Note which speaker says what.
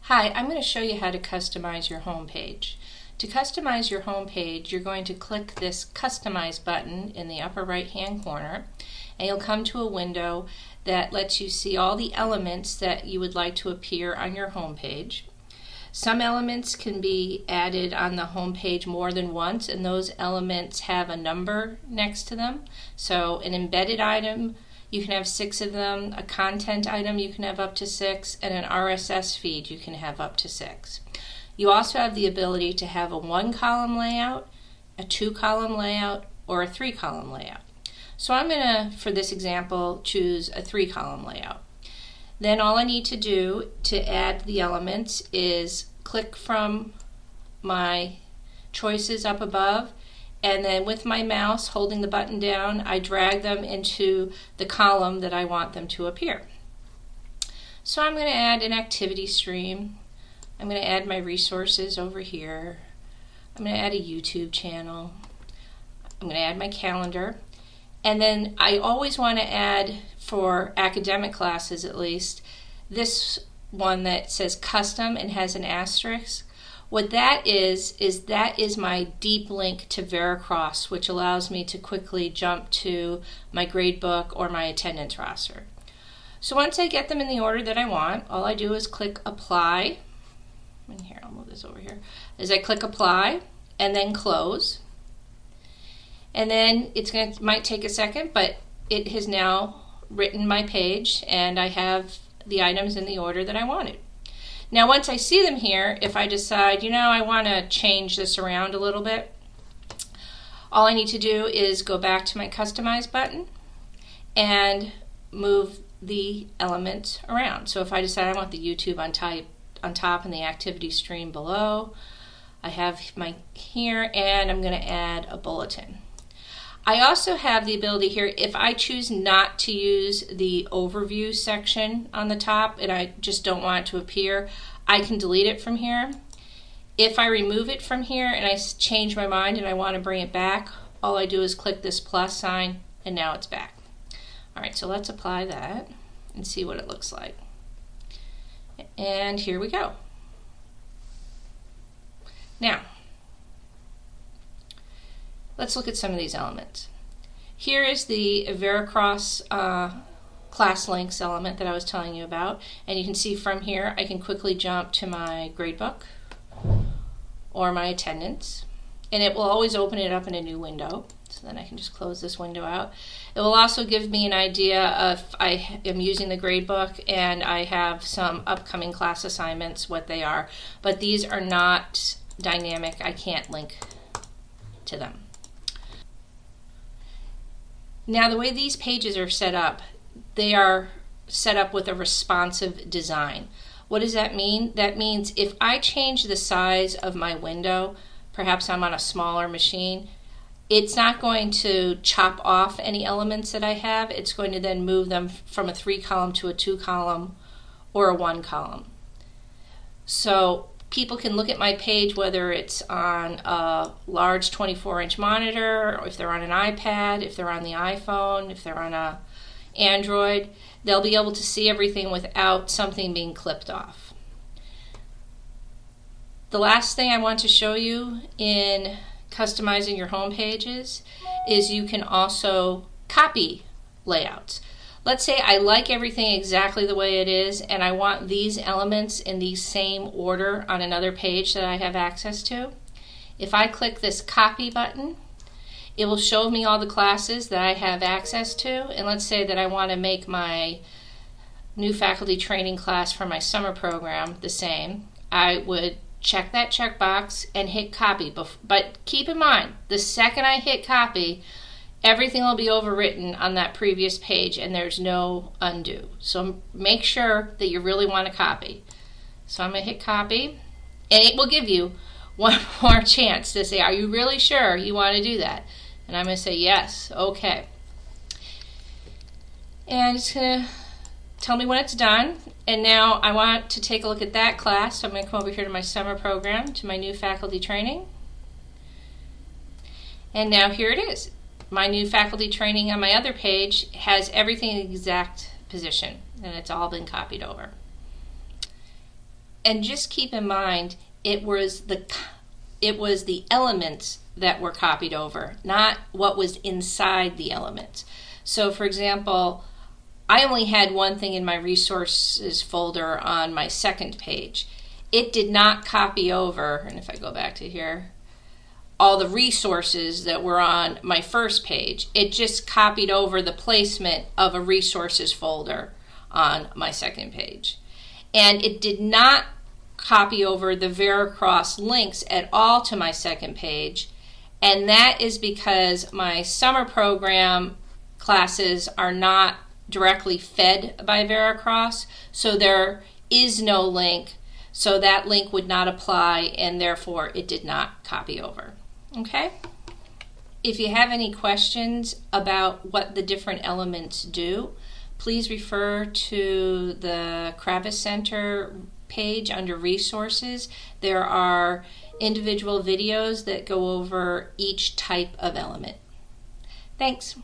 Speaker 1: Hi, I'm going to show you how to customize your home page. To customize your home page, you're going to click this Customize button in the upper right hand corner, and you'll come to a window that lets you see all the elements that you would like to appear on your home page. Some elements can be added on the home page more than once, and those elements have a number next to them. So an embedded item, you can have 6 of them. A content item, you can have up to 6, and an RSS feed, you can have up to 6. You also have the ability to have a 1-column layout, a 2-column layout, or a 3-column layout. So I'm going to, for this example, choose a 3-column layout. Then all I need to do to add the elements is click from my choices up above, and then with my mouse holding the button down, I drag them into the column that I want them to appear. So I'm going to add an activity stream. I'm going to add my resources over here. I'm going to add a YouTube channel. I'm going to add my calendar. And then I always want to add, for academic classes at least, this one that says custom and has an asterisk. What that is that is my deep link to Veracross, which allows me to quickly jump to my gradebook or my attendance roster. So once I get them in the order that I want, all I do is click apply. And here, I'll move this over here. As I click apply and then close. And then might take a second, but it has now written my page and I have the items in the order that I wanted. Now once I see them here, if I decide, I want to change this around a little bit, all I need to do is go back to my Customize button and move the elements around. So if I decide I want the YouTube on top and the activity stream below, I have my here, and I'm going to add a bulletin. I also have the ability here, if I choose not to use the overview section on the top and I just don't want it to appear, I can delete it from here. If I remove it from here and I change my mind and I want to bring it back, all I do is click this plus sign and now it's back. Alright, so let's apply that and see what it looks like. And here we go. Now, let's look at some of these elements. Here is the Veracross class links element that I was telling you about, and you can see from here I can quickly jump to my gradebook or my attendance, and it will always open it up in a new window, so then I can just close this window out. It will also give me an idea of if I am using the gradebook and I have some upcoming class assignments, what they are, but these are not dynamic. I can't link to them. Now the way these pages are set up, they are set up with a responsive design. What does that mean? That means if I change the size of my window, perhaps I'm on a smaller machine, it's not going to chop off any elements that I have. It's going to then move them from a 3-column to a 2-column or a 1-column. So people can look at my page whether it's on a large 24-inch monitor, or if they're on an iPad, if they're on the iPhone, if they're on a Android. They'll be able to see everything without something being clipped off. The last thing I want to show you in customizing your home pages is you can also copy layouts. Let's say I like everything exactly the way it is and I want these elements in the same order on another page that I have access to. If I click this copy button, it will show me all the classes that I have access to, and let's say that I want to make my new faculty training class for my summer program the same. I would check that checkbox and hit copy, but keep in mind, the second I hit copy, everything will be overwritten on that previous page and there's no undo. So make sure that you really want to copy. So I'm going to hit copy, and it will give you one more chance to say, are you really sure you want to do that? And I'm going to say yes, okay. And it's going to tell me when it's done. And now I want to take a look at that class. So I'm going to come over here to my summer program, to my new faculty training. And now here it is. My new faculty training on my other page has everything in the exact position, and it's all been copied over. And just keep in mind, it was the elements that were copied over, not what was inside the elements. So for example, I only had one thing in my resources folder on my second page. It did not copy over, and if I go back to here, all the resources that were on my first page. It just copied over the placement of a resources folder on my second page. And it did not copy over the Veracross links at all to my second page, and that is because my summer program classes are not directly fed by Veracross, so there is no link, so that link would not apply, and therefore it did not copy over. Okay? If you have any questions about what the different elements do, please refer to the Kravis Center page under resources. There are individual videos that go over each type of element. Thanks.